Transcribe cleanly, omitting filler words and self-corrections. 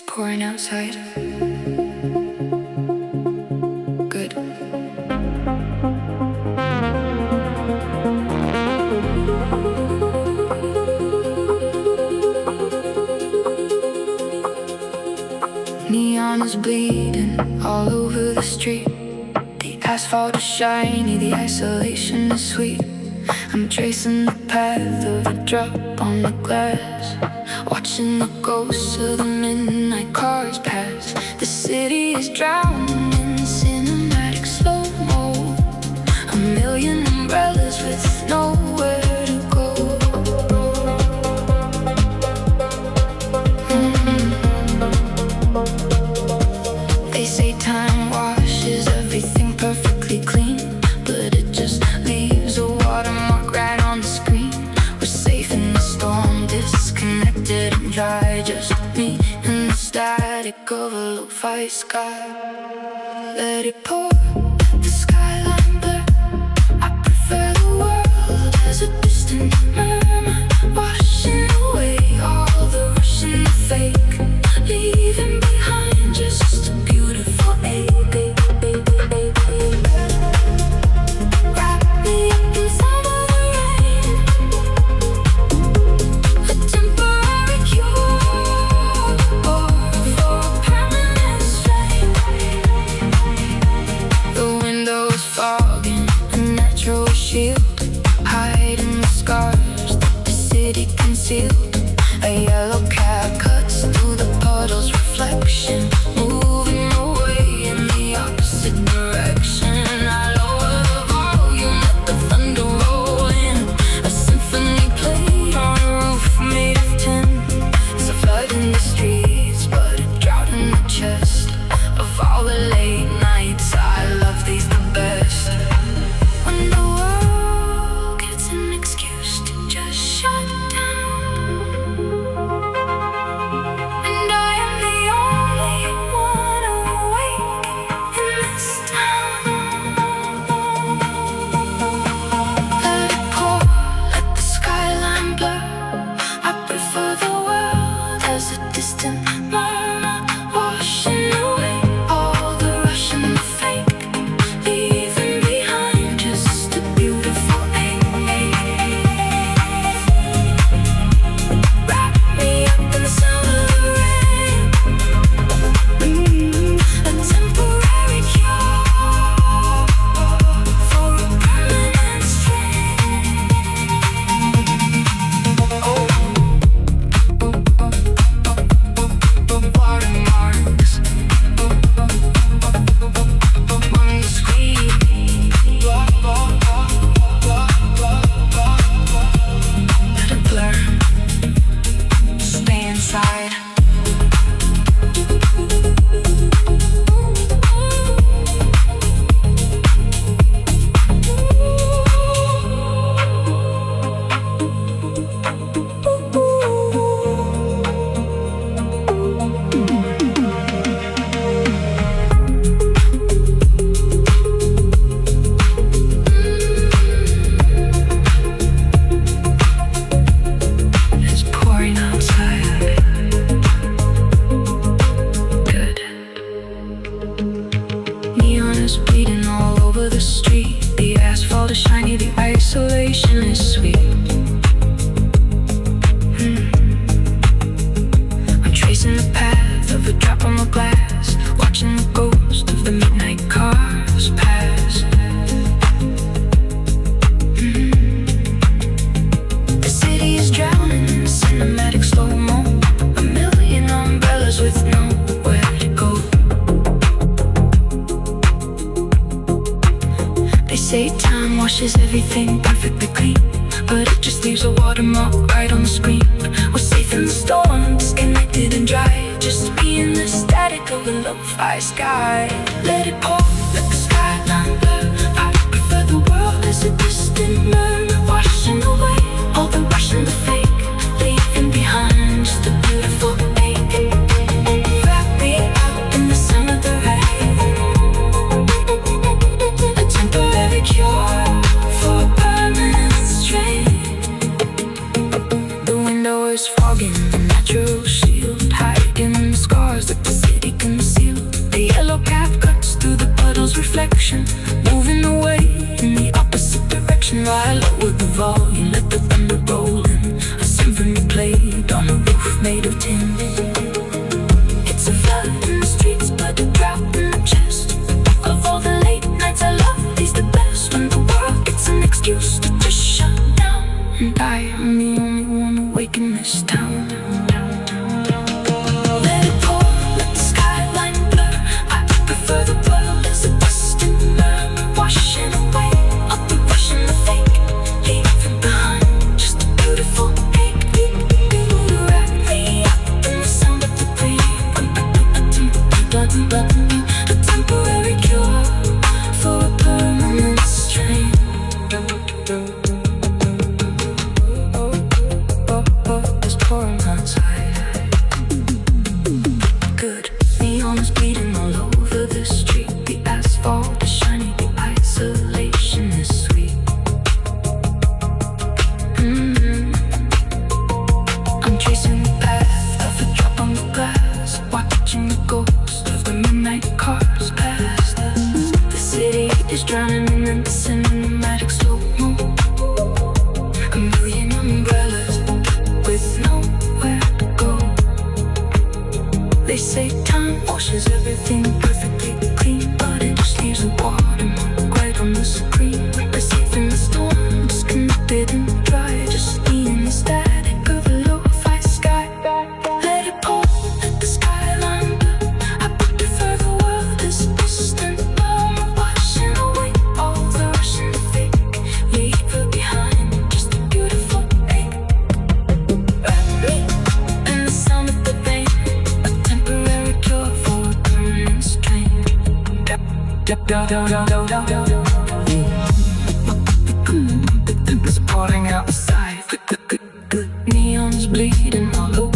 pouring outside. Good. Neon is bleeding all over the street. The asphalt is shiny, the isolation is sweet. I'm tracing the path of a drop on the glass, watching the ghosts of the midnight cars pass. The city is drowning in cinematic slow-mo, a million umbrellas with nowhere to go. They say time washes everything perfectly clean, but it just leaves a watermark right on the screen. We're safe in the storm, disconnected and dry, just me and the static of a lo-fi sky. Let it pour, the skyline blur. I prefer the world as a distant murmur, washing away all the rush and the fake, leaving behind just a beautiful ache. Wrap me up in sound of the rain, a temporary cure for a permanent strain. The window is fogging, a natural shield, hiding the scars that the city concealed. A yellow cab cuts through the puddles, reflection, moving away in the opposite direction. I lower the volume, let the thunder roll in. A symphony played on a roof made of tin. It's a flood in the streets, but a drought in the chest. Of all the late nights, I love these the best. When the world gets an excuse to just shut down, and I am the only one awake in this town. Let it pour, let the skyline blur. I prefer the world as a distant murmur, washing away all the rush and the fake, leaving behind just a beautiful ache. Wrap me up in the sound of the rain, a temporary cure for a permanent strain. Watermarks on the screen, let it blur, stay inside. It's pouring outside. Good. Neon is bleeding all over the street. The asphalt is shiny, the isolation is sweet. I'm tracing the path of a drop on the glass, watching the ghost of the midnight cars pass. The city is drowning in cinematic slow-mo, a million umbrellas with nowhere to go. They say time washes everything perfectly clean, but it just leaves a watermark right on the screen. We're safe in the storm, disconnected and dry, just me and the static of a lo-fi sky. Let it pour, let the skyline blur. I prefer the world as a distant murmur, washing away all the rush and the fake, leaving behind just a beautiful ache. Wrap me up in the sound of the rain, a temporary cure for a permanent strain. The window is fogging, a natural shield, hiding the scars reflection, moving away in the opposite direction. I lowered the volume, let the thunder roll in. A symphony played on a roof made of tin. It's a flood in the streets, but a drought in the chest. Of all the late nights I love, these the best. When the world gets an excuse to just shut down, and I am the only one awake in this town. Let it pour, let the skyline blur. I prefer the world as a distant murmur, washing away all the rush and the fake, leaving behind just a beautiful ache. To wrap me up in the sound of the breeze. A temporary cure for a permanent strain. It's pouring outside. Good. Neon is bleeding all over the street. The asphalt is shiny, the isolation is sweet. I'm tracing the path of a drop on the glass, watching the ghost of the midnight cars pass. The city is drowning in the cinematic slow-mo. A million umbrellas with nowhere to go. They say time washes everything perfectly clean, but it just leaves a watermark right on the screen. Receiving the storm, disconnected and dry, just me in the static of a lo-fi sky. Let it pour, let the skyline blur. I prefer the world as a distant murmur, washing away all the rush and the fake, leave behind just a beautiful ache. Wrap me in the sound of the rain, a temporary cure for a permanent strain. It's pouring outside. Neon's bleeding all over